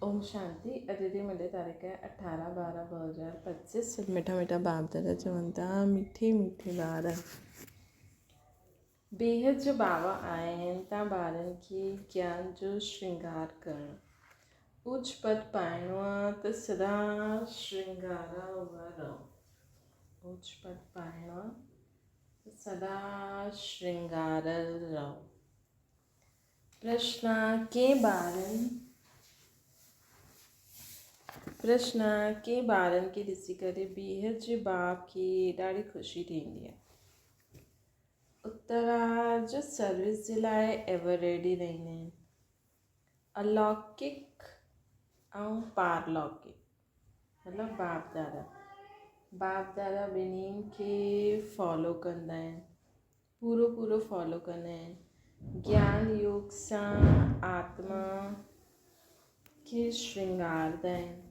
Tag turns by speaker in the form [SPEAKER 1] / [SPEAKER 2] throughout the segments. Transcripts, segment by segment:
[SPEAKER 1] ओम शांति। अॼु जी मुंहिंजी तारीख़ है 18/12/2025। सभु मिठा मिठा बाप दादा चवनि था मीठे मीठे ॿार बेहद जो बाबा आहिनि तव्हां ॿारनि खे ज्ञान जो श्रृंगार करणु ऊच पद पाइणो आहे त सदा श्रृंगारा हुआ रहो। ऊच पद पाइणो आहे त सदा श्रृंगार रहो। प्रश्न के ॿारनि खे ॾिसी करे बेहद जे बाप खे ॾाढी ख़ुशी थींदी आहे। उत्तरा जो सर्विस जे लाइ एवर रेडी रहंदा आहिनि। अलौकिक ऐं पारलौकिक मतिलबु बाप दादा ॿिन्हिनि खे फॉलो कंदा आहिनि, पूरो फॉलो कंदा आहिनि। ज्ञान योग सां आत्मा खे श्रृंगारदा आहिनि।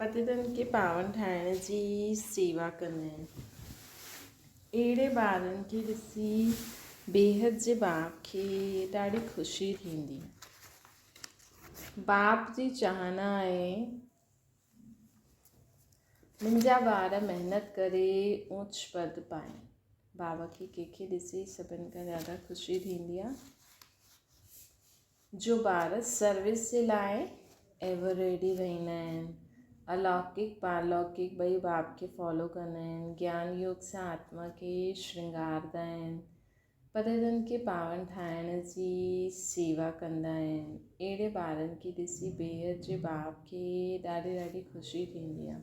[SPEAKER 1] पतितनि खे पावन ठाहिण जी सेवा कंदा आहिनि। अहिड़े ॿारनि खे ॾिसी बेहद जे बाप खे ॾाढी ख़ुशी थींदी। बाप जी चाहना आहे मुंहिंजा ॿार महिनत करे ऊच पद पाइनि। बाबा खे कंहिंखे ॾिसी सभिनि खां ज़्यादा ख़ुशी थींदी आहे जो ॿार सर्विस जे लाइ एवर रेडी रहंदा आहिनि। अलौकिक पारलौकिक ॿई बाप खे फॉलो कंदा आहिनि। ज्ञान योग सां आत्मा खे श्रृंगारदा आहिनि। पतितनि खे पावन ठाहिण जी सेवा कंदा आहिनि। अहिड़े ॿारनि खे ॾिसी बेहद जे बाप खे ॾाढी ख़ुशी थींदी आहे।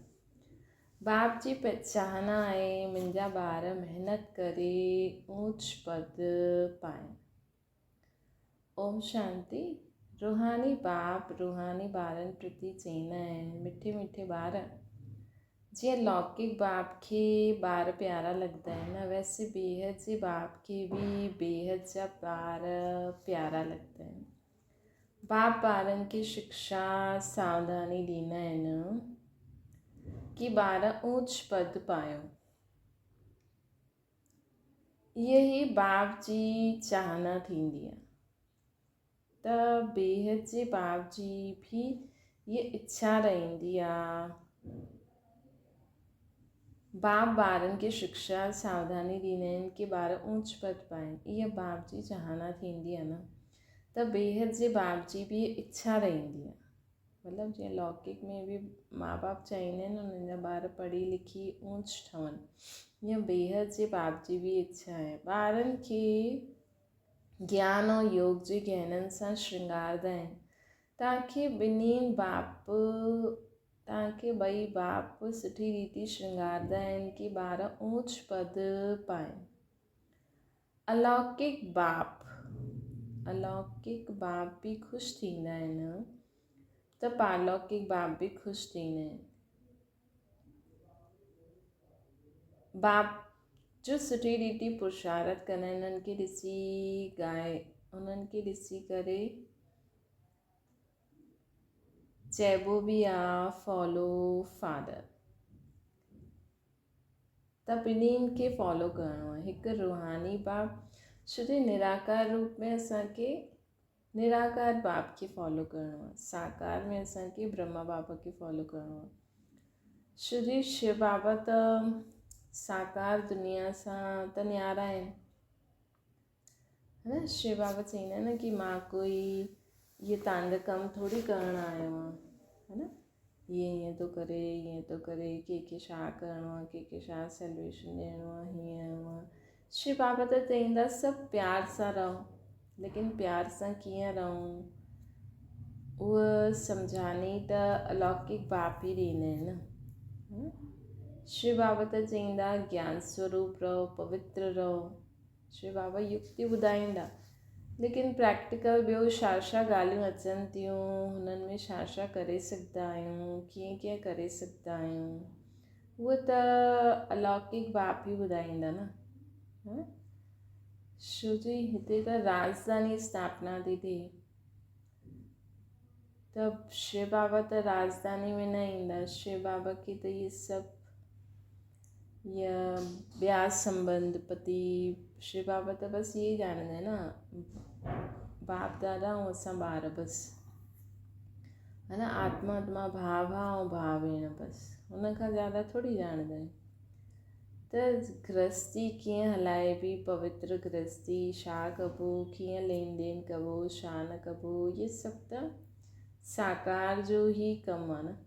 [SPEAKER 1] बाप जी चाहना आहे मुंहिंजा ॿार महिनत करे ऊच पद पाइनि। ओम शांति। रूहानी बाप रूहानी ॿारनि प्रति चवंदा आहिनि मिठे मिठे ॿार। जीअं लौकिक बाप खे ॿार प्यारा लॻंदा आहिनि न, वैसे बेहद जे बाप खे बि बेहद जा ॿार प्यारा लॻंदा आहिनि। बाप ॿारनि खे शिक्षा सावधानी ॾींदा आहिनि कि ॿार ऊच पद पायो। इहा ई बाप जी चाहना थींदी आहे त बेहद जे बाप जी भी ये इच्छा रहंदी आहे। बाप ॿारनि खे शिक्षा सावधानी ॾींदा आहिनि कि ॿार ऊच पद पाइनि। इहा बाप जी चाहना थींदी आहे न, त बेहद जे बाप जी भी इच्छा रहंदी आहे। मतिलबु जीअं लौकिक में बि माउ बाप चाहींदा आहिनि उन्हनि जा ॿार पढ़ी लिखी ऊच ठहनि, ईअं बेहद जे बाप जी भी इच्छा आहे। ॿारनि खे ज्ञान ऐं योग जे गहननि सां श्रृंगारदा आहिनि। तव्हांखे ॿई बाप सुठी रीति श्रृंगारदा आहिनि कि ॿार ऊच पद पाइनि। अलौकिक बाप भी ख़ुशि थींदा आहिनि त पारलौकिक बाप भी ख़ुशि थींदा आहिनि। बाप जो सुठी रीति पुरुषार्थ कंदा आहिनि। उन्हनि खे ॾिसी करे चइबो बि आहे फॉलो फादर। त ॿिन्हिनि खे फॉलो करिणो आहे। हिकु रूहानी बाप छो निराकार रूप में असांखे निराकार बाप खे फॉलो करिणो आहे। साकार में असांखे ब्रह्मा बाबा खे फॉलो करिणो आहे। छो शिव बाबा त साकार दुनिया सां त न्यारा आहिनि, है न। शिव बाबा चवंदा आहिनि न कि मां कोई ये तव्हांजो कमु थोरी करणु आयो आहियां, है न। ईअं थो करे कंहिंखे छा करिणो आहे, कंहिंखे छा सॉल्यूशन ॾियणो आहे, हीअं हूअं। शिव बाबा त चवंदा सभु प्यार सां रहो, लेकिन प्यार सां कीअं रहूं उहा सम्झानी त अलौकिक बाप ई ॾींदा आहिनि न। शिव बाबा त चवंदा ज्ञान स्वरूप रहो, पवित्र रहो। शिव बाबा युक्ति ॿुधाईंदा, लेकिन प्रैक्टिकल ॿियो छा ॻाल्हियूं अचनि थियूं, हुननि में छा करे सघंदा आहियूं, कीअं करे सघंदा आहियूं, उहो त अलौकिक बाप ई ॿुधाईंदा न। छो जी हिते त राजधानी स्थापना थी थिए, त शिव बाबा त राजधानी में न ईंदा। शिव बाबा खे त इहे सभु या ॿिया संबंध पति शिव बाबा त बसि इहे ॼाणंदा आहिनि न, बाप दादा ऐं असां ॿार बसि। है न, आत्मात्मा भाभा ऐं भावेण, बसि हुन खां ज़्यादा थोरी ॼाणंदा आहियूं। त गृहस्थी कीअं हलाइबी, पवित्र गृहस्थी, छा कबो, कीअं लेन देन कबो, छा न कबो, इहे सभु त साकार जो ई कमु आहे न।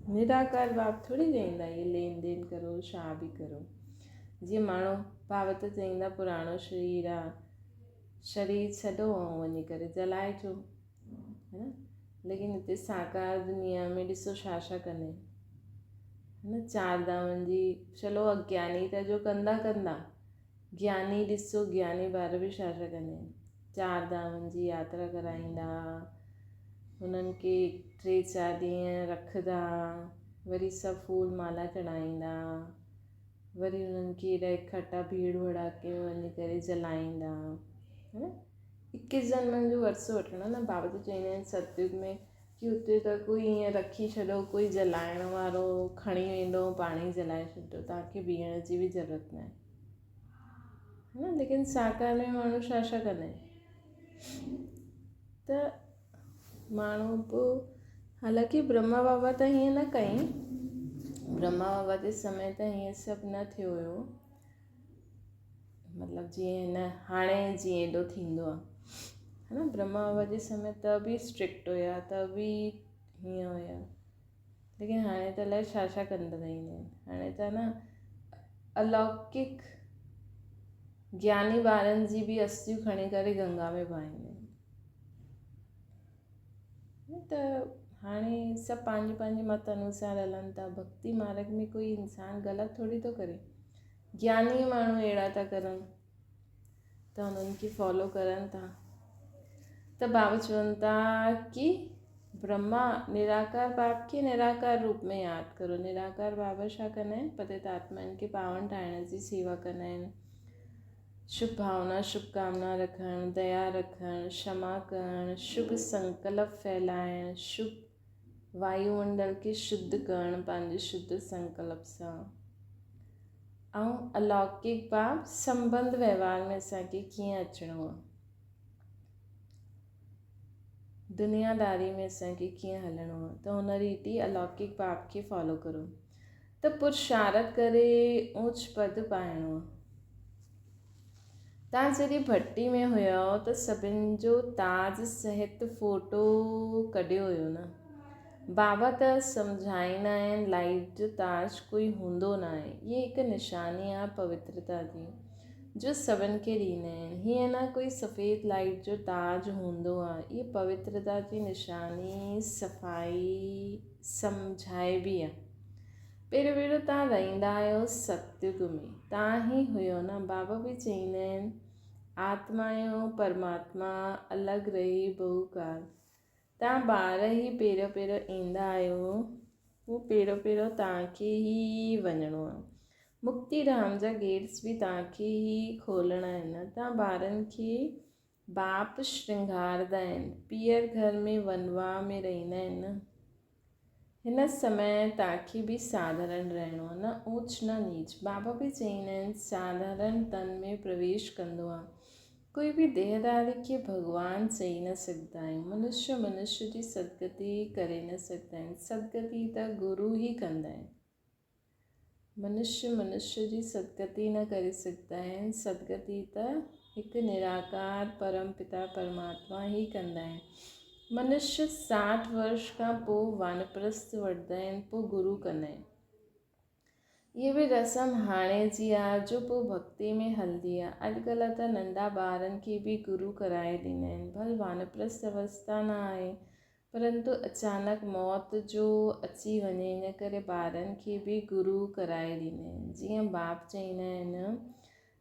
[SPEAKER 1] निराकार बाप थोरी चईंदा इहे लेन देन करो, छा बि करो। जीअं माण्हू भाव त चईंदा पुराणो शरीर आहे, शरीर छॾो ऐं वञी करे जलाए अचो, है न। लेकिन हिते साकार दुनिया में ॾिसो छा छा कंदा आहिनि, है न। चारि धामनि जी, चलो अज्ञानी त जो कंदा कंदा, ज्ञानी ॾिसो, ज्ञानी ॿार बि छा छा कंदा आहिनि, चारि धामनि जी यात्रा कराईंदा, हुननि खे 3-4 ॾींहं रखंदा, वरी सभु फूल माला चढ़ाईंदा, वरी हुननि खे हेॾा इकट्ठा भीड़ भड़ाके में वञी करे जलाईंदा, है न। 21 जन्मनि जो वरिसो वठणो न। बाबा त चईंदा आहिनि सतयुग में कि उते त कोई ईअं रखी छॾो, कोई जलाइण वारो खणी वेंदो, पाणी जलाए छॾियो, तव्हांखे बीहण जी बि ज़रूरत न आहे, है न। लेकिन साकार में माण्हू छा छा कंदा आहिनि, त माण्हू पोइ, हालांकि ब्रह्मा बाबा त हीअं न कई, ब्रह्मा बाबा जे समय त हीअं सभु न थियो हुयो, मतिलबु जीअं हिन हाणे जीअं एॾो थींदो आहे, है न। ब्रह्मा बाबा जे समय त बि स्ट्रिक्ट हुया, त बि हीअं हुया, लेकिन हाणे त अलाए छा छा कंदा रहंदा आहिनि। हाणे त न अलौकिक ज्ञानी ॿारनि जी बि अस्थियूं खणी करे गंगा में बहाईंदा आहिनि, त हाणे सभु पंहिंजे पंहिंजे मत अनुसार हलनि था। भक्ति मार्ग में कोई इंसान ग़लति थोरी थो करे, ज्ञानी माण्हू अहिड़ा था करनि त हुननि खे फॉलो करनि था। त बाबा चवनि था कि ब्रह्मा निराकार बाप खे निराकार रूप में यादि करो। निराकार बाबा छा कंदा आहिनि, पतित आत्माउनि खे पावन ठाहिण जी सेवा कंदा आहिनि, शुभ भावना शुभकामना रखणु, दया रखणु, क्षमा करणु, शुभ संकल्प फैलाइणु, शुभ वायुमंडल खे शुद्ध करणु पंहिंजे शुद्ध संकल्प सां, ऐं अलौकिक बाप संबंध व्यवहार में असांखे कीअं अचिणो आहे, दुनियादारी में असांखे कीअं हलणो आहे, त हुन रीति अलौकिक बाप खे फॉलो करो। त पुरुषारथ करे ऊच पद पाइणो आहे। तव्हां जॾहिं भट्टी में हुयो त सभिनि जो ताज सहित फ़ोटो कढियो हुयो न। बाबा त सम्झाईंदा आहिनि लाइट जो ताज कोई हूंदो न आहे, इहा हिकु निशानी आहे पवित्रता जी, जो सभिनि खे ॾींदा आहिनि। हीअं न कोई सफ़ेद लाइट जो ताज हूंदो आहे, इहा पवित्रता जी निशानी सफ़ाई सम्झाए बि आहे। पहिरियों पहिरियों तव्हां रहंदा आहियो सतयुग में, तव्हां ई हुयो न। बाबा बि चईंदा आहिनि आत्मा ऐं परमात्मा अलॻि रही बहुकार। तव्हां ॿार ई पहिरियों पहिरियों ईंदा आहियो, उहो पहिरियों पहिरियों तव्हांखे ई वञिणो आहे। मुक्ति धाम जा गेट्स बि तव्हांखे ई खोलणा आहिनि। तव्हां ॿारनि खे बाप श्रृंगारदा आहिनि, पीअर घर में वनवा में रहंदा आहिनि न। हिन समय तव्हांखे बि साधारण रहणो आहे, न ऊच न नीच। बाबा बि चईंदा आहिनि साधारण तन में प्रवेश कंदो आहे। कोई बि देहदारी खे भॻवानु चई न सघंदा आहियूं। मनुष्य मनुष्य जी सदगति करे न सघंदा आहिनि, सदगति त गुरू ई कंदा आहिनि। मनुष्य मनुष्य जी सदगति न करे सघंदा आहिनि, सदगति त हिकु निराकार परम पिता परमात्मा ई कंदा आहिनि। मनुष्य 60 वर्ष खां पोइ वानप्रस्थ वठंदा आहिनि, पोइ गुरू कंदा आहिनि। इहे बि रस्म हाणे जी आहे जो पोइ भक्ति में हलंदी आहे। अॼुकल्ह त नंढा ॿारनि खे बि गुरू कराए ॾींदा आहिनि। भले वानप्रस्थ अवस्था न आहे, परंतु अचानक मौत जो अची वञे, इन करे ॿारनि खे बि गुरू कराए ॾींदा आहिनि। जीअं बाप चईंदा आहिनि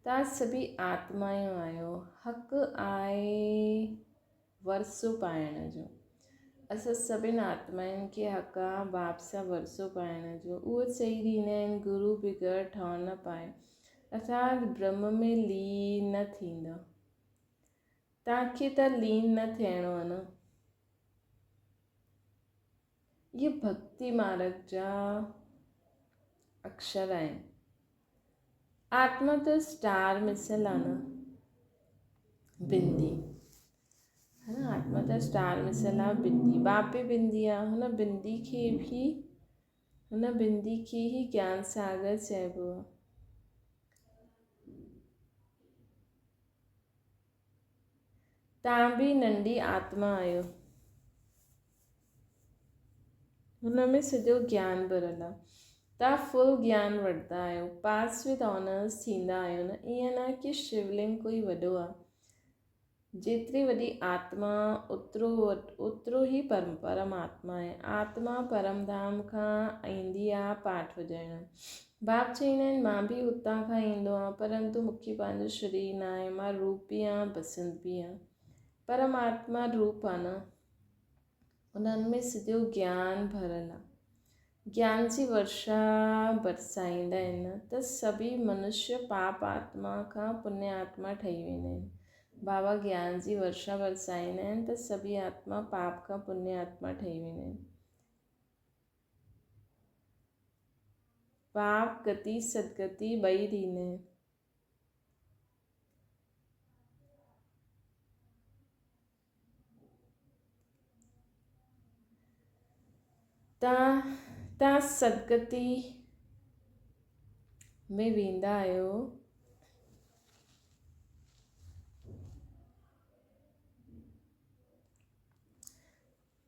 [SPEAKER 1] तव्हां सभी आत्मायूं आहियो, हक़ु आहे वरसो पाइण जो। असां सभिनि आत्माउनि खे हक़ आहे बाप सां वरसो पाइण जो। उहे चई ॾींदा आहिनि गुरू बिगड़ ठहण न पाए, असां ब्रह्म में लीन न थींदो। तव्हांखे त लीन न थियणो आहे न। इहे भक्ति मार्ग जा अक्षर आहिनि। आत्मा त स्टार मिसल आहे न, बिंदी है न। आत्मा त स्टार मिसल आहे बिंदी, बाप बि बिंदी आहे। हुन बिंदी खे ही ज्ञान सागर चइबो आहे। तव्हां बि नंढी आत्मा आहियो, हुन में सॼो ज्ञान भरियल आहे। तव्हां फुल ज्ञान वठंदा आहियो, पास विद ऑनर्स थींदा आहियो न। ईअं न कि शिवलिंग कोई वॾो आहे, जेतिरी वॾी आत्मा ओतिरो ही परमात्मा आहे। आत्मा परमधाम खां ईंदी आहे पाठ वॼाइणु। बाप चईंदा आहिनि मां बि उतां खां ईंदो आहियां, परंतु मूंखे पंहिंजो शरीर न आहे, मां रूप बि आहियां बसंत बि आहियां। परमात्मा रूप आहे न, उन्हनि में सॼो ज्ञान भरियल आहे। ज्ञान जी वर्षा बरसाईंदा आहिनि त सभी मनुष्य पाप आत्मा खां पुण्य आत्मा ठही वेंदा आहिनि। बाबा ज्ञान जी वर्षा बरसाईंदा आहिनि त सभी आत्मा पाप खां पुण्य आत्मा ठही वेंदा आहिनि। पाप गति सदगति ॿई ॾींदा आहिनि। तव्हां सदगति में वेंदा आहियो,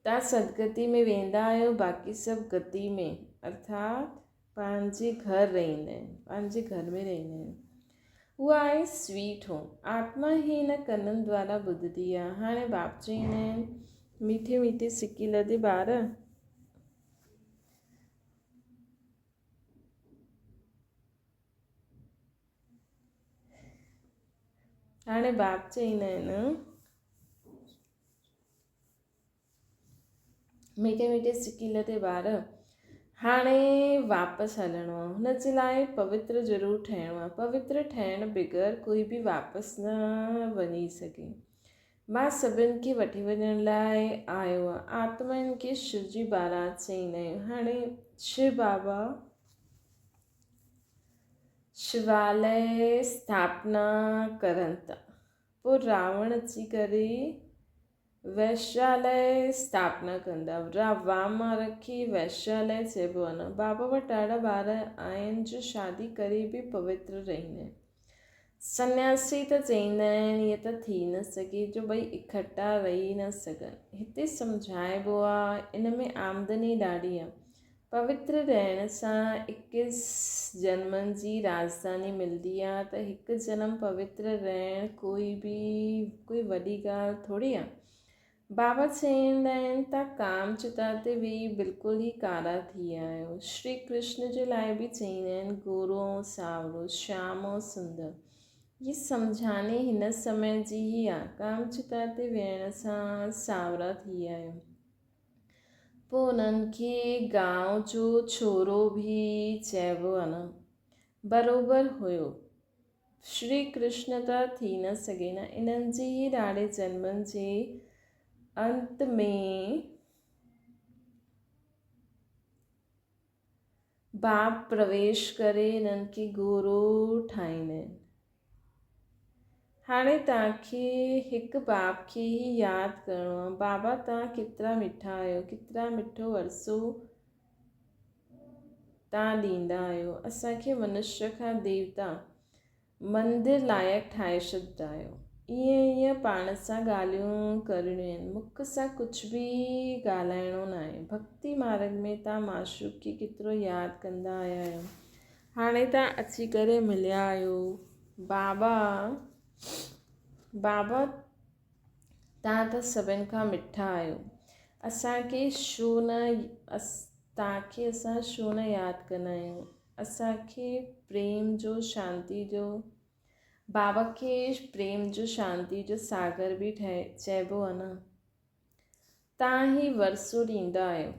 [SPEAKER 1] तव्हां सदगति में वेंदा आहियो, बाक़ी सभु गति में अर्थात पंहिंजे घर रहंदा आहिनि, पंहिंजे घर में रहंदा आहिनि। उहा आहे स्वीट होम। आत्मा ही हिन कननि द्वारा ॿुधंदी आहे। हाणे बाप चईंदा आहिनि मीठे मीठे सिकी लधे ॿार, हाणे बाप चईंदा आहिनि मीठे मीठे सिकी लधे ॿार, हाणे वापसि हलणो आहे। हुन जे लाइ पवित्र ज़रूरु ठहिणो आहे। पवित्र ठहिण बग़ैर कोई बि वापसि न वञी सघे। मां सभिनि खे वठी वञण लाइ आयो आहे। आत्माउनि खे शिव जी बारात चईंदा आहियूं। हाणे शिव बाबा शिवालय स्थापना करनि था, पोइ रावण अची करे वैश्यालय स्थापना कंदा। वामा रखी वैश्यालय चइबो आहे न। बाबा वटि ॾाढा ॿार आहिनि जो शादी करे बि पवित्र रहंदा आहिनि। सन्यासी त चईंदा आहिनि ईअं त थी न सघे जो ॿई इकट्ठा रही न सघनि। हिते सम्झाइबो आहे इन में आमदनी ॾाढी आहे। पवित्र रहण सां 21 जन्मनि जी राजधानी मिलंदी आहे। त हिकु जन्म पवित्र रहण कोई वॾी ॻाल्हि थोरी आहे। बाबा चईंदा आहिनि तव्हां काम चिता ते वेही बिल्कुलु ई कारा थी विया आहियो। श्री कृष्ण जे लाइ बि चईंदा आहिनि गोरो ऐं सावरो, श्याम ऐं सुंदर। ये सम्झाने हिन समय जी ही आहे। काम चिता ते वेहण सां सावरा थी विया आहियो। पोइ उन्हनि खे गांव जो छोरो बि चइबो आहे न, बराबरि हुयो। श्री कृष्ण त थी न सघे न। इन्हनि जे ही ॾाढे जन्मनि जे अंत में बाप प्रवेश करे इन्हनि खे गोरो ठाहींदा आहिनि। हाणे तव्हांखे हिकु बाप खे ई यादि करिणो आहे। बाबा तव्हां केतिरा मिठा आहियो, केतिरा मिठो वरसो तव्हां ॾींदा आहियो। असांखे मनुष्य खां देवता मंदिर लाइक़ु ठाहे छॾींदा आहियो। ईअं पाण सां ॻाल्हियूं करणियूं आहिनि, मुख सां कुझु बि ॻाल्हाइणो न आहे। भक्ति मार्ग में तव्हां माशूक खे केतिरो यादि कंदा आया आहियो। हाणे तव्हां अची करे मिलिया आहियो। बाबा तव्हां त सभिनि खां मिठा आहियो। असांखे असां छो न यादि कंदा आहियूं। असांखे प्रेम जो, शांती जो, बाबा खे प्रेम जो शांती जो सागर बि चइबो आहे न। तव्हां ही वरसो ॾींदा आहियो,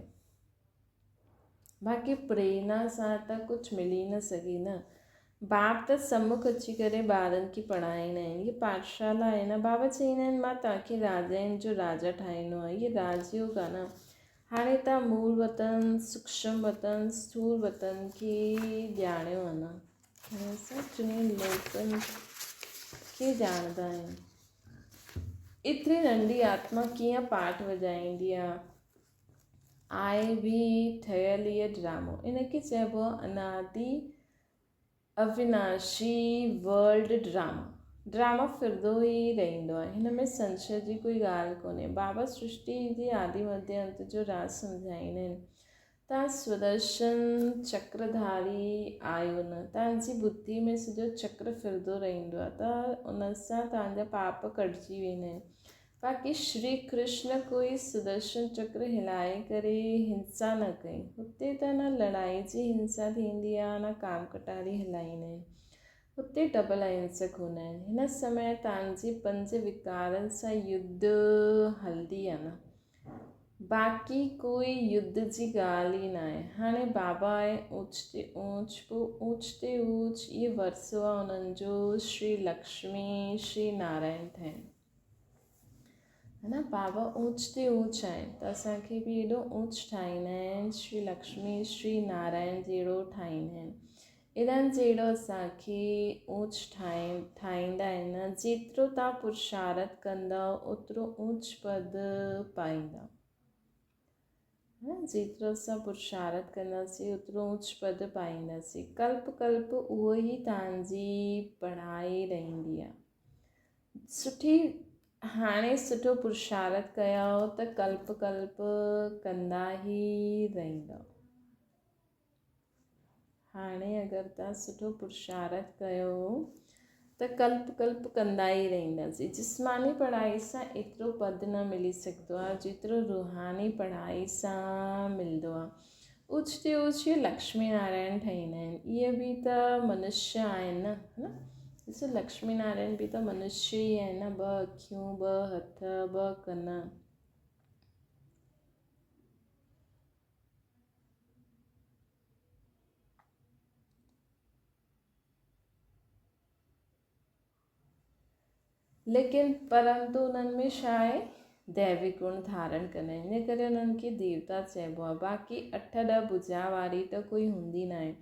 [SPEAKER 1] बाक़ी प्रेरणा सां त कुझु मिली न सघे न। बाप त सम्मुख अची करे ॿारनि खे पढ़ाईंदा आहिनि। इहे पाठशाला आहे न। बाबा चईंदा आहिनि मां तव्हांखे राजाउनि जो राजा ठाहींदो आहियां। इहे राजयोग आहे न। हाणे तव्हां मूल वतन, सूक्ष्म वतन, स्थूल वतन खे ॼाणियो आहे न। हाणे असां चुनियल लोकनि खे ॼाणंदा आहियूं। एतिरी नंढी आत्मा कीअं पाठ वॼाईंदी आहे। आहे बि ठहियल इहो ड्रामो, इनखे चइबो आहे अनादि अविनाशी वर्ल्ड ड्रामा फिरंदो ई रहंदो आहे। हिन में संशय जी कोई ॻाल्हि कोन्हे। बाबा सृष्टि जी आदि मध्य अंत जो राज़ सम्झाईंदा आहिनि। तव्हां सुदर्शन चक्रधारी आहियो न, तव्हांजी बुद्धि में सॼो चक्र फिरंदो रहंदो आहे, त उन सां तव्हांजा पाप कटिजी वेंदा आहिनि। बाक़ी श्री कृष्ण कोई सुदर्शन चक्र हिलाए करे हिंसा न कई। हुते त न लड़ाई जी हिंसा थींदी आहे, न काम कटारी हलाईंदा आहिनि। हुते डबल अहिंसक हूंदा आहिनि। हिन समय तव्हांजे 5 विकारनि सां युद्ध हलंदी आहे न, बाक़ी कोई युद्ध जी ॻाल्हि ई न आहे। हाणे बाबा आहे ऊच ते ऊच, पोइ ऊच ते ऊच, इहे वरसो आहे उन्हनि जो श्री लक्ष्मी श्री नारायण ठहिनि, है न। बाबा ऊच ते ऊच आहिनि, त असांखे बि एॾो ऊच ठाहींदा आहिनि। श्री लक्ष्मी श्री नारायण जहिड़ो ठाहींदा आहिनि। इन्हनि जहिड़ो असांखे ऊच ठाहींदा आहिनि। जेतिरो तव्हां पुरुषार्थ कंदव ओतिरो ऊच पद पाईंदव। जेतिरो असां पुरुषार्थ कंदासीं ओतिरो ऊच पद पाईंदासीं। कल्प कल्प उहो ई तव्हांजी पढ़ाई रहंदी आहे। हाणे सुठो पुरुषार्थ कयो त कल्प कल्प कंदा ई रहंदव। हाणे अगरि तव्हां सुठो पुरुषार्थ कयो त कल्प कल्प कंदा ई रहंदासीं। जिस्मानी पढ़ाई सां एतिरो पद न मिली सघंदो आहे जेतिरो रूहानी पढ़ाई सां मिलंदो आहे। ऊच ते ऊच लक्ष्मी नारायण ठाहींदा आहिनि। इहे बि त मनुष्य आहिनि न, है न। ॾिसो लक्ष्मी नारायण बि त मनुष्य ई आहिनि न। 2 अखियूं, 2 हथ, 2 कन। लेकिन परंतु उन्हनि में छा आहे, दैवी गुण धारण कंदा आहिनि, इन करे उन्हनि खे देवता चइबो आहे। बाक़ी 8-10 भुजा वारी त कोई हूंदी न आहे।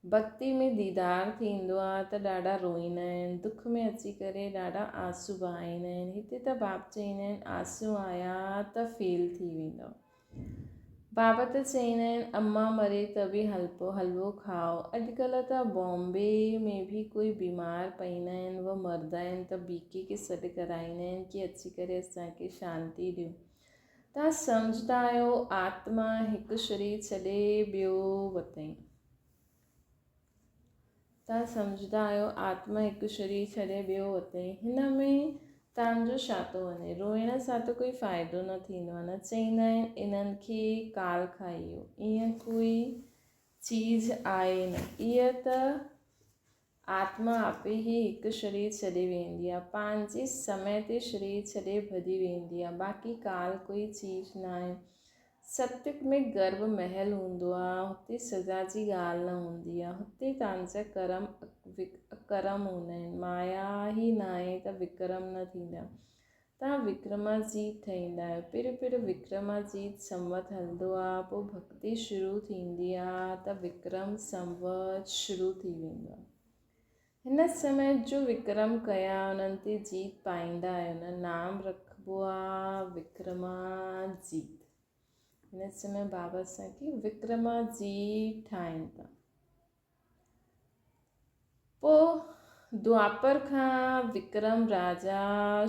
[SPEAKER 1] भक्ति में दीदार थींदो आहे त ॾाढा रोईंदा आहिनि, दुख में अची करे ॾाढा आंसू बहाईंदा आहिनि। हिते त बाप चईंदा आहिनि आंसू आया त फेल थी वेंदव। बाबा त चईंदा आहिनि अम्मा मरे त बि हलवो खाओ। अॼुकल्ह त बॉम्बे में बि कोई बीमार पईंदा आहिनि, उहे मरंदा आहिनि त बीके खे सॾु कराईंदा आहिनि कि अची करे असांखे शांती ॾियो। तव्हां सम्झंदा आहियो आत्मा हिकु शरीर छॾे ॿियो वरितईं। तव्हां सम्झंदा आहियो आत्मा हिकु शरीर छॾे ॿियो वरितईं। हिन में तव्हांजो छा थो वञे? रोइण सां त कोई फ़ाइदो न थींदो आहे न। चईंदा आहिनि इन्हनि खे काल खाई वियो। ईअं कोई चीज़ आहे न। इहा त आत्मा आपे ई हिकु शरीर छॾे वेंदी आहे, पंहिंजे समय ते शरीर छॾे भॼी वेंदी आहे। बाक़ी काल कोई चीज़ न आहे। सत्युग में गर्भ महल हूंदो आहे, हुते सज़ा जी ॻाल्हि न हूंदी आहे। हुते तव्हांजा कर्म हूंदा आहिनि। माया ई न आहे त विक्रम न थींदा। तव्हां विक्रमाजीत ठहींदा आहियो। पिर विक्रमाजीत संवत हलंदो आहे, पोइ भक्ति शुरू थींदी आहे त विक्रम संवत शुरू थी वेंदो आहे। हिन समय जो विक्रम कया उन्हनि ते जीत पाईंदा आहियो न, नाम रखिबो आहे विक्रमाजीत। हिन समय बाबा असांखे विक्रमाजीत ठाहिनि था। पोइ द्वापर खां विक्रम राजा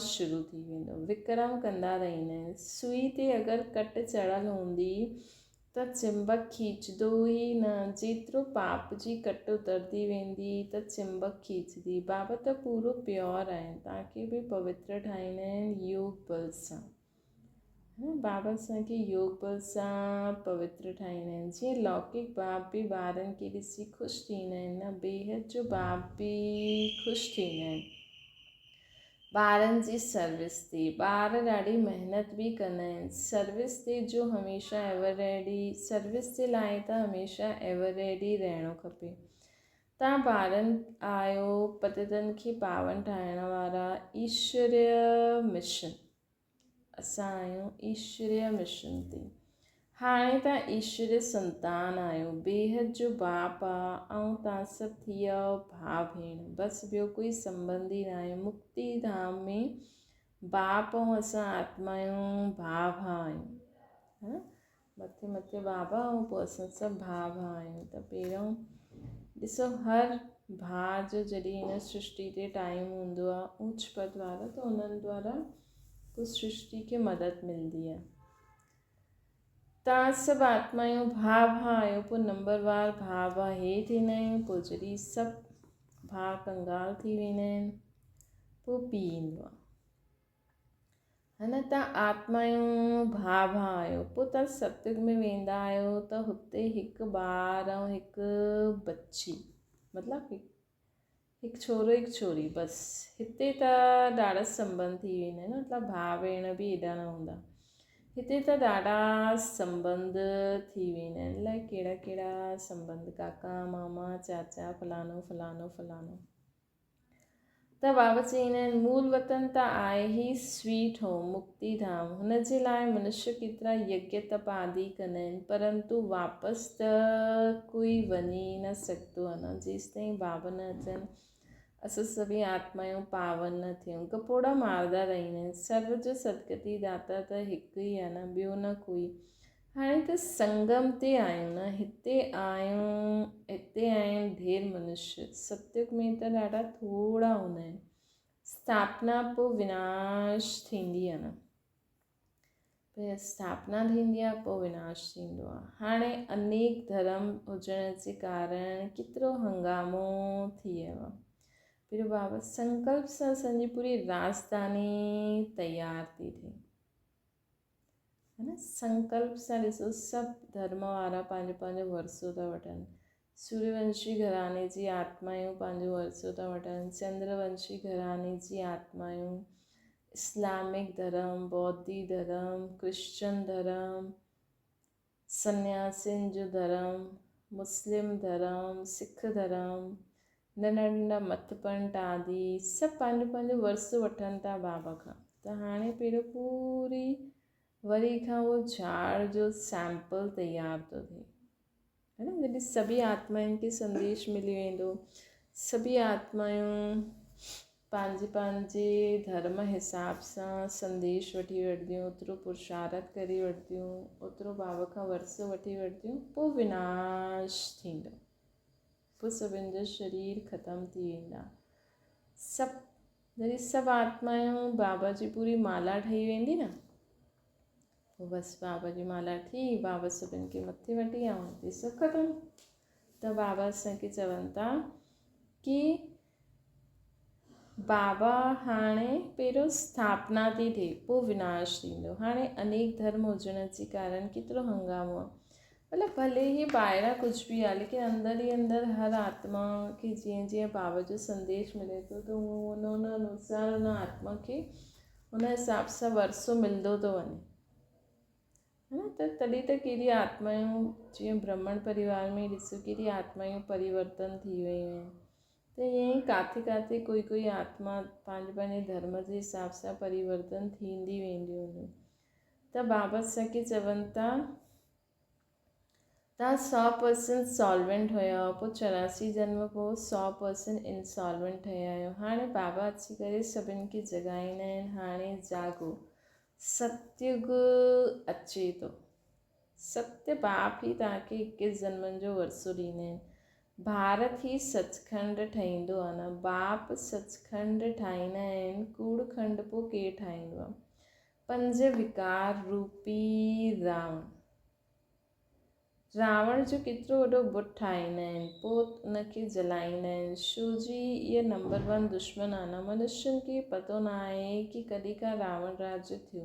[SPEAKER 1] शुरू थी वेंदो। विक्रम कंदा रहंदा आहिनि। सुई ते अगरि कट चढ़ल हूंदी त चिंबक खींचंदो ई न। जेतिरो पाप जी कट उतरदी वेंदी त चिंबक खींचंदी। बाबा त पूरो प्योर आहिनि, तव्हांखे बि पवित्र ठाहींदा आहिनि योग बल सां। बाबा असांखे योग बल सां पवित्र ठाहींदा आहिनि। जीअं लौकिक बाप बि ॿारनि खे ॾिसी ख़ुशि थींदा आहिनि न, बेहद जो बाप बि ख़ुशि थींदा आहिनि ॿारनि जी सर्विस ते। ॿार ॾाढी महिनत बि कंदा आहिनि सर्विस ते, जो हमेशह एवर रेडी। सर्विस जे लाइ त हमेशह एवर रेडी रहणो खपे। तव्हां ॿारनि आहियो पतितनि खे पावन ठाहिण वारा। ईश्वरीय मिशन, असां आहियूं ईश्वरीय मिशन ते। हाणे तव्हां ईश्वर संतान आहियो, बेहद जो बाप आहे ऐं तव्हां सभु थी विया भाउ भेण, बसि ॿियो कोई संबंध ई न आहे। मुक्ति धाम में बाप ऐं असां आत्मा आहियूं, भाउ आहियूं, हा न। मथे मथे बाबा ऐं पोइ असां सभु भाउ आहियूं। त पहिरियों ॾिसो, हर भाउ जो जॾहिं हिन सृष्टि ते टाइम हूंदो आहे ऊच पद वारा, त उन्हनि द्वारा पोइ सृष्टि खे मदद मिलंदी आहे। तव्हां सभु आत्मा आहियो, भाउ आहियो, पोइ नंबरवार भाउ हे थींदा आहियूं। पोइ जॾहिं सभु भाउ कंगाल थी वेंदा आहिनि, पोइ पीउ ईंदो आहे, है न। तव्हां आत्मा आहियो, भाउ आहियो, पोइ तव्हां सतयुग में वेंदा आहियो त हुते हिकु ॿार ऐं हिकु बच्ची, मतिलबु हिकु छोरो हिकु छोरी, बसि। हिते त ॾाढा संबंध थी वेंदा आहिनि, मतिलबु भाउ भेण बि एॾा न हूंदा। हिते त ॾाढा संबंध थी वेंदा आहिनि। अलाए कहिड़ा कहिड़ा संबंध, काका मामा चाचा फलानो फलानो फलानो। त बाबा चईंदा आहिनि, मूल वतन त आहे ई स्वीट होम, मुक्ति धाम। हुन जे लाइ मनुष्य केतिरा यज्ञ तप आदि कंदा आहिनि, परंतु वापसि त कोई वञी न सघंदो आहे न, जेसिताईं बाबा न अचनि। असां सभई आत्मायूं पावन न थियूं, कपोड़ा मारदा रहंदा आहिनि। सर्व जो सदगति दाता त हिकु ई आहे न, ॿियो न कोई। हाणे त संगम ते आहियूं न, हिते आहिनि ढेर मनुष्य। सतयुग में त ॾाढा थोरा हूंदा आहिनि। स्थापना पोइ विनाश थींदी आहे न, पहिरियों स्थापना थींदी आहे पोइ विनाश थींदो आहे। हाणे अनेक धर्म हुजण जे कारण केतिरो हंगामो थी वियो आहे। फिर बाबा संकल्प सां असांजी पूरी राजधानी तयार थी थिए, है न। संकल्प सां ॾिसो, सभु धर्म वारा पंहिंजो पंहिंजो वरसो था वठनि। सूर्यवंशी घराने जी आत्मायूं पंहिंजो वरसो था वठनि, चंद्रवंशी घराने जी आत्मायूं, इस्लामिक धर्म, बौद्धी धर्म, क्रिश्चन धर्म, सन्यासिन जो धर्म, मुस्लिम धर्म, सिख धर्म, नंढा नंढा मतपंट आदि, सभु पंहिंजो पंहिंजो वरसो वठनि था बाबा खां। त हाणे पहिरियों पूरी वरी खां उहो झाड़ जो सैंपल तयारु थो थिए, है न। जॾहिं सभी आत्माउनि खे संदेश मिली वेंदो, सभी आत्मायूं पंहिंजे पंहिंजे धर्म हिसाब सां संदेश वठी वठंदियूं, ओतिरो पुरुषार्थ करे वठंदियूं, ओतिरो बाबा खां वरसो वठी वठंदियूं, पोइ विनाश थींदो, पोइ सभिनि जा शरीर ख़तमु थी वेंदा। जॾहिं सभु आत्मायूं बाबा जी पूरी माला ठही वेंदी न, पोइ बसि बाबा जी माला थी, बाबा सभिनि खे मथे वठी ऐं हिते सभु ख़तमु। त बाबा असांखे चवनि था की बाबा हाणे पहिरियों स्थापना थी थिए, पोइ विनाश थींदो। हाणे अनेक धर्म हुजण जे कारण केतिरो हंगामो आहे। मतिलबु भले ई ॿाहिरां कुझु बि आहे, लेकिन अंदरि ई अंदरि हर आत्मा खे जीअं जीअं बाबा जो संदेश मिले थो, त उन अनुसार उन आत्मा खे उन हिसाब सां वरसो मिलंदो थो वञे, है न। त तॾहिं त केॾी आत्मायूं, जीअं ब्राह्मण परिवार में ॾिसो केॾी आत्मायूं परिवर्तन थी वियूं आहिनि। त ईअं ई काथे काथे कोई कोई आत्मा पंहिंजे पंहिंजे धर्म जे हिसाब सां परिवर्तन थींदी वेंदियूं आहिनि। त बाबा असांखे चवनि था, तव्हां 100% सॉल्वेंट हुया, पोइ 84 जन्म पोइ 100% इंसॉल्वेंट ठहिया आहियो। हाणे बाबा अची करे सभिनि खे जगाईंदा आहिनि, हाणे जागो, सतयुग अचे थो। सत्य बाप ई तव्हांखे 21 जन्मनि जो वरसो ॾींदा आहिनि। भारत ई सचखंड ठहींदो आहे न, बाप सचखंड ठाहींदा आहिनि, कूड़खंड पोइ केरु ठाहींदो आहे। 5 विकार रूपी रावण जो केतिरो वॾो बुत ठाहींदा आहिनि, पोइ उनखे जलाईंदा आहिनि, छो जी इहे नंबर 1 दुश्मन आहे न। मनुष्यनि खे पतो न आहे कि कॾहिं खां रावण राज्य थियो।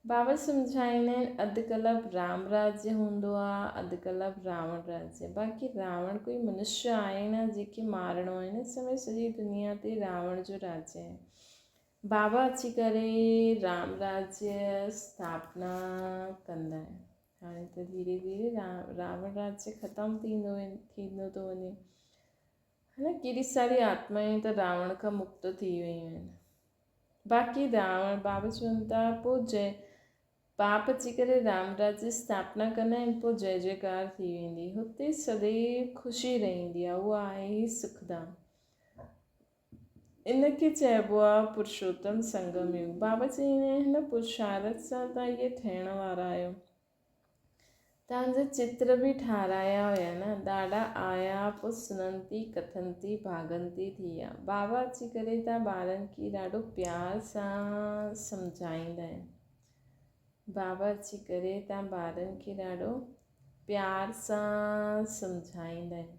[SPEAKER 1] बाबा सम्झाईंदा आहिनि, अधु कल्प राम राज्य हूंदो आहे, अधु कल्प रावण राज्य। बाक़ी रावण कोई मनुष्य आहे न जंहिंखे मारणो आहे, हिन समय सॼी दुनिया ते रावण जो राज्य आहे। बाबा अची करे राम राज्य स्थापना कंदा आहिनि। हाणे त धीरे धीरे रावण राज्य ख़तमु थींदो थो वञे, है न। केॾी सारी आत्मायूं त रावण खां मुक्त थी वियूं आहिनि। बाक़ी रावण, बाबा चवनि था, बाप अची करे रामराज जी स्थापना कंदा आहिनि, पोइ जय जयकार थी वेंदी। हुते सदैव ख़ुशी रहंदी आहे, उहा आहे ई सुखधाम। इनखे चइबो आहे पुरुषोत्तम संगम युग। बाबा चईंदा आहिनि हिन पुरुषार्थ सां तव्हां इहे ठहिण वारा आहियो। तव्हांजा चित्र बि ठाराया हुया न, ॾाढा आया पोइ सुनंती कथंती भागंती थी विया। बाबा अची करे तव्हां ॿारनि खे ॾाढो प्यार सां सम्झाईंदा आहिनि। बाबा अची करे तव्हां ॿारनि खे ॾाढो प्यार सां सम्झाईंदा आहिनि।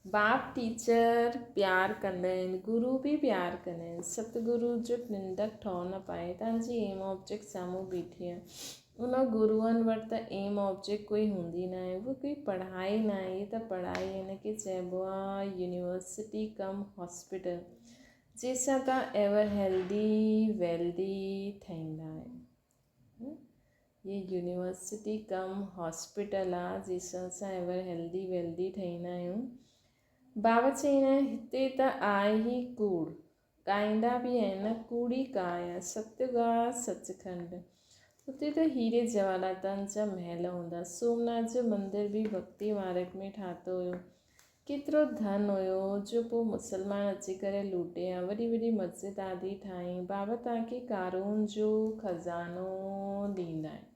[SPEAKER 1] बाप टीचर प्यार कंदा आहिनि, गुरू बि प्यार कंदा आहिनि। सतगुरू जो निंदक ठहो न पाए, तव्हांजी एम ऑब्जेक्ट साम्हूं बीठी आहे। उन गुरूअनि वटि त एम ऑब्जेक्ट कोई हूंदी न आहे, उहा कोई पढ़ाई न आहे। इहा त पढ़ाई हिनखे चइबो आहे यूनिवर्सिटी कम हॉस्पिटल, जंहिंसां तव्हां एवर हेल्दी वेल्दी ठहींदा आहियो। ये यूनिवर्सिटी कम हॉस्पिटल आहे, जंहिंसां असां एवर हेल्दी वेल्दी ठहींदा आहियूं। बाबा चईंदा आहिनि हिते त आहे ई कूड़, ॻाईंदा बि आहिनि न, कूड़ी काय सत्य गा सचखंड। हुते त हीरे जवाहरातनि जा महल हूंदा। सोमनाथ जो मंदर बि भक्ति मार्ग में ठातो हुयो। केतिरो धन हुयो जो पोइ मुस्लमान अची करे लूटे आहे। वॾी वॾी मस्जिद आदि ठाही। बाबा तव्हांखे कारून जो खज़ानो ॾींदा आहिनि।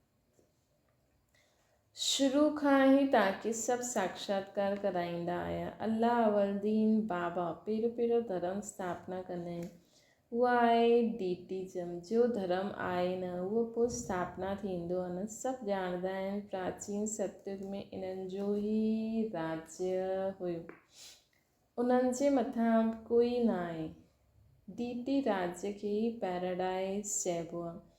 [SPEAKER 1] शुरू खां ई तव्हांखे सभु साक्षात्कार कराईंदा आया। अल्लाह अवलदीन बाबा पहिरियों धर्म स्थापना कंदा आहिनि, उहा आहे डीटीजम। जो धर्म आहे न उहो पोइ स्थापना थींदो आहे न। सभु ॼाणंदा आहिनि प्राचीन सतयुग में इन्हनि जो ई राज्य हुयो, उन्हनि जे मथां कोई न आहे। डीटी राज्य खे ई पैराडाइज़ चइबो आहे।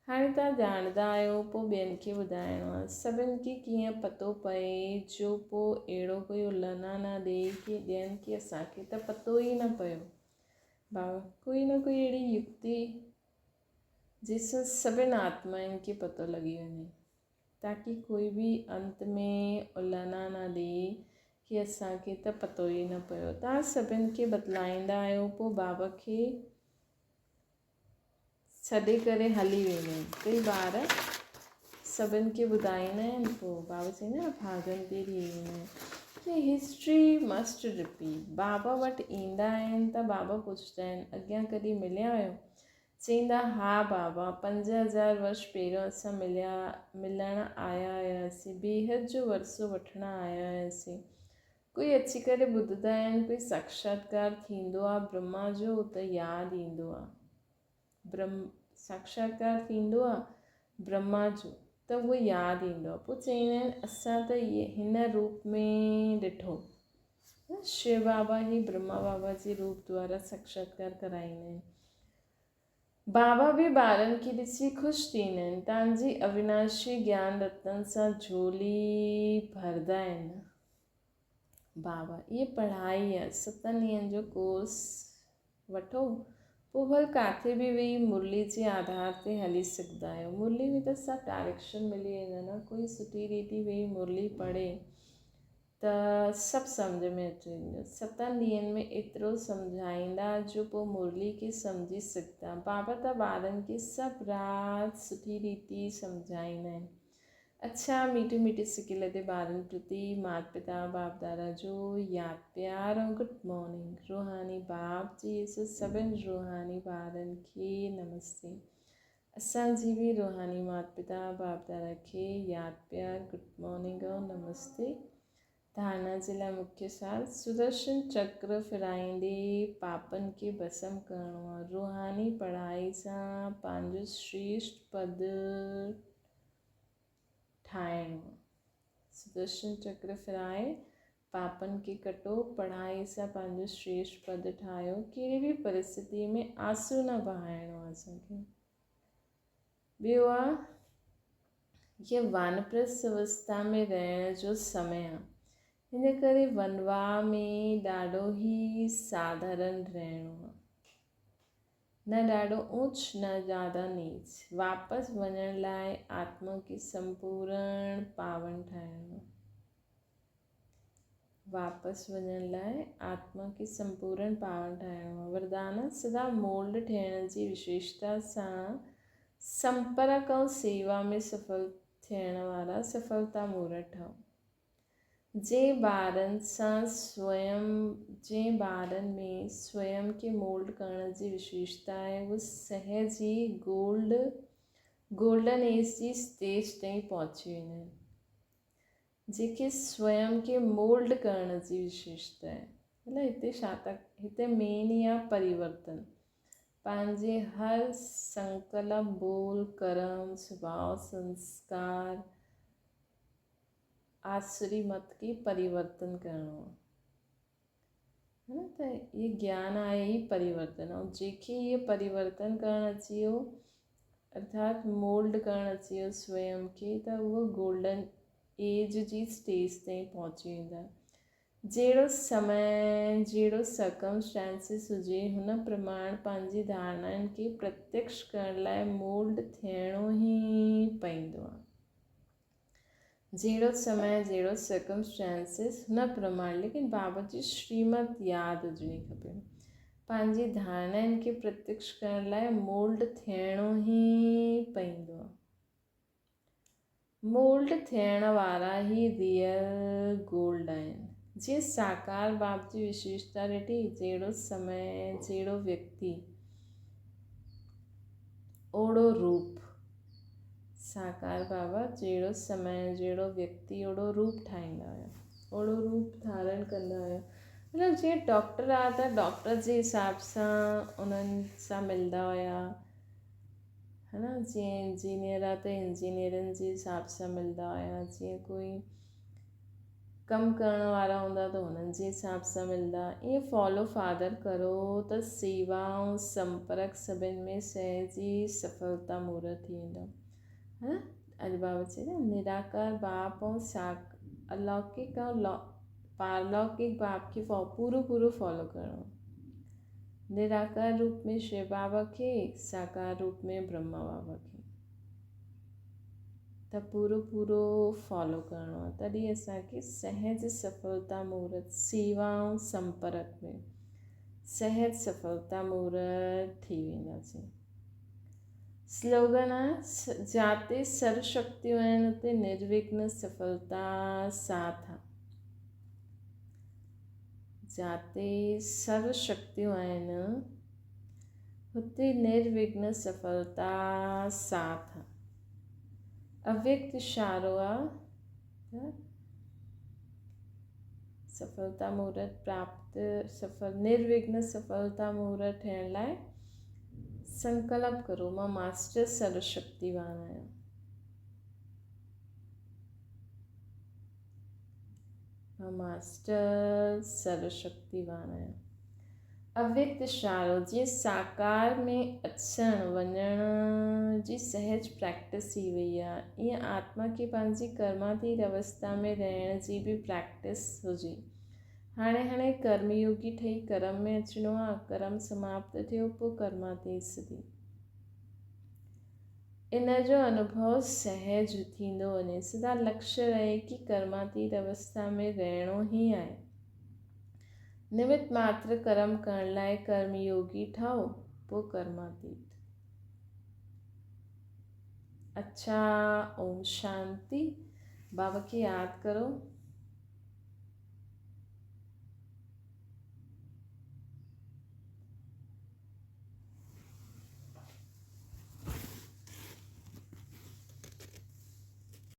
[SPEAKER 1] हाणे तव्हां ॼाणंदा आहियो, पोइ ॿियनि खे ॿुधाइणो आहे। सभिनि खे कीअं पतो पए जो पोइ अहिड़ो कोई उलना न ॾिए कि ॾियनि कि असांखे त पतो ई न पियो। बाबा कोई न कोई अहिड़ी युक्ति जंहिंसां सभिनि आत्माउनि खे पतो लॻी वञे, ताकी कोई बि अंत में उलना न ॾिए कि असांखे त पतो ई न पियो। तव्हां सभिनि खे बतलाईंदा आहियो, पोइ बाबा खे छॾे करे हली वेंदा आहिनि। कई ॿार सभिनि खे ॿुधाईंदा आहिनि, पोइ बाबा चईंदा आहिनि भागंती थी वेंदा आहिनि। History must repeat. बाबा वटि ईंदा आहिनि त बाबा पुछंदा आहिनि अॻियां कॾहिं मिलिया आहियो? चईंदा हा बाबा, 5000 वर्ष पहिरियों असां मिलण आया हुआसीं, बेहद जो वरसो वठण आया हुआसीं। कोई अची करे ॿुधंदा आहिनि, कोई साक्षात्कार थींदो आहे ब्रह्मा जो त यादि ईंदो आहे। साक्षात्कार थींदो आहे ब्रह्मा जो त उहो यादि ईंदो आहे। पोइ चईंदा आहिनि असां त हिन रूप में ॾिठो। शिव बाबा ई ब्रह्मा बाबा जे रूप द्वारा साक्षात्कार कराईंदा आहिनि। बाबा बि ॿारनि खे ॾिसी ख़ुशि थींदा आहिनि। तव्हांजी अविनाशी ज्ञान रत्न सां झोली भरंदा आहिनि बाबा। इहे पढ़ाई आहे, 7 ॾींहंनि जो कोर्स वठो, पोइ भले किथे बि वेही मुरली जे आधार ते हली सघंदा आहियो। मुरली में त सभु डायरेक्शन मिली वेंदा न। कोई सुठी रीति वेही मुरली पढ़े त सभु सम्झ में अची वेंदो। 7 ॾींहंनि में एतिरो सम्झाईंदा जो पोइ मुरली खे सम्झी सघंदा। बाबा त ॿारनि खे सभु राति सुठी रीति सम्झाईंदा आहिनि। अच्छा मीठी मीठी सिकी लॻे ॿारनि प्रति माता पिता बाप दादा जो यादि प्यार ऐं गुड मॉर्निंग। रूहानी बाप जी सभिनि रूहानी ॿारनि खे नमस्ते। असांजी बि रूहानी माता पिता बाप दादा खे यादि प्यार गुड मॉर्निंग ऐं नमस्ते। धारणा जे लाइ मुख्य सार सुदर्शन चक्र फिराईंदे पापनि खे भस्म करिणो आहे। रूहानी पढ़ाई सां पंहिंजो श्रेष्ठ पद ठाहिणो। सुदर्शन चक्र फिराए पापनि खे कटो, पढ़ाई सां पंहिंजो श्रेष्ठ पद ठाहियो। कहिड़ी बि परिस्थिति में आंसू न बहाइणो आहे असांखे। ॿियो आहे इहे वानप्रस्थ अवस्था में रहण जो समय आहे। हिन करे वनवाह में ॾाढो ई साधारण रहणो आहे, न ॾाढो ऊच न ज़्यादा नीच। वापसि वञण लाइ आत्मा खे संपूर्ण पावन ठाहिणो। वापसि वञण लाइ आत्मा खे संपूर्ण पावन ठाहिणो आहे। वरदान सदा मोल्ड थियण जी विशेषता सां संपर्क ऐं सेवा में सफल थियण वारा सफलता मुहूर्त ठहो। जंहिं ॿारनि में स्वयं खे मोल्ड करण जी विशेषता आहे उहे सहज ई गोल्डन एज जी स्टेज ताईं पहुची वेंदा आहिनि। जेके स्वयं खे मोल्ड करण जी विशेषता आहे, मतिलबु हिते मेन ई आहे परिवर्तन। पंहिंजे हर संकल्प, बोल, कर्म, स्वभाव, संस्कार, आसुरी मत की परिवर्तन करणो है न। त ये ज्ञान आहे ई परिवर्तन, ऐं जंहिंखे इहे परिवर्तन करणु अची वियो अर्थात मोल्ड करणु अची वियो स्वयं खे, त उहो गोल्डन एज जी स्टेज ताईं पहुची वेंदा। जहिड़ो समय, जहिड़ो सर्कमस्टांसिस हुजे, हुन प्रमाण पंहिंजी धारणाउनि खे प्रत्यक्ष करण लाइ मोल्ड थियणो ई पवंदो आहे। जहिड़ो समय, जहिड़ो सर्कमस्टांसिस, हुन प्रमाण, लेकिन बाबा जी श्रीमत यादि हुजणी खपे। पंहिंजी धारणाउनि खे प्रत्यक्ष करण लाइ मोल्ड थियणो ई पवंदो आहे। मोल्ड थियण वारा ई रियल गोल्ड आहिनि। जीअं साकार बाप जी विशेषता ॾिठी, जहिड़ो समय, जहिड़ो व्यक्ति, ओड़ो रूप। साकार बाबा जहिड़ो समय, जहिड़ो व्यक्ति, ओड़ो रूप ठाहींदा हुया, ओड़ो रूप धारण कंदा हुया। मतिलबु जीअं डॉक्टर आहे त डॉक्टर जे हिसाब सां उन्हनि सां मिलंदा हुया, है न। जीअं इंजीनियर आहे त इंजीनियरनि जे हिसाब सां मिलंदा हुया। जीअं कोई कमु करण वारा हूंदा त हुननि जे हिसाब सां मिलंदा। ईअं फॉलो फादर करो त सेवा ऐं संपर्क सभिनि में सहज ई सफलता मुहूर्त थी वेंदो है न। अॼु बाबा चए न, निराकार बाप ऐं अलौकिक ऐं पारलौकिक बाप खे पूरो फॉलो करणो। निराकार रूप में शिव बाबा खे, साकार रूप में ब्रह्मा बाबा खे, त पूरो फॉलो करणो आहे। तॾहिं असांखे सहज सफलता मुहूर्त, सेवा ऐं संपर्क में सहज सफलता मुहूर्त थी वेंदासीं। स्लोगन आहे, जाते सर्व शक्तियूं आहिनि उते निर्विघ्न सफलता साथ आहे। जाते सर्व शक्तियूं आहिनि उते निर्विघ्न सफलता साथ आहे। अव्यक्त इशारो आहे, सफलता मुहूर्त प्राप्त निर्विघ्न सफलता मुहूर्त थियण लाइ संकल्प करो, मां मास्टर सर्वशक्तिवान आहियां। मां मास्टर सर्वशक्तिवान आहियां। अव्यक्त इशारो, जीअं साकार में अचण वञण जी सहज प्रैक्टिस थी वई आहे, ईअं आत्मा खे पंहिंजी कर्मातीत अवस्था में रहण जी बि प्रैक्टिस हुजे। हाणे कर्मयोगी ठही कर्म में अचिणो आहे, कर्म समाप्त थियो पोइ कर्मातीत थी। इन जो अनुभव सहज थींदो वञे। सदा लक्ष्य रहे कि कर्मातीत अवस्था में रहणो ई आहे। निमित्त मात्र कर्म करण लाइ कर्मयोगी ठहो, पोइ कर्मातीत। अच्छा, ओम शांति। बाबा खे यादि करो।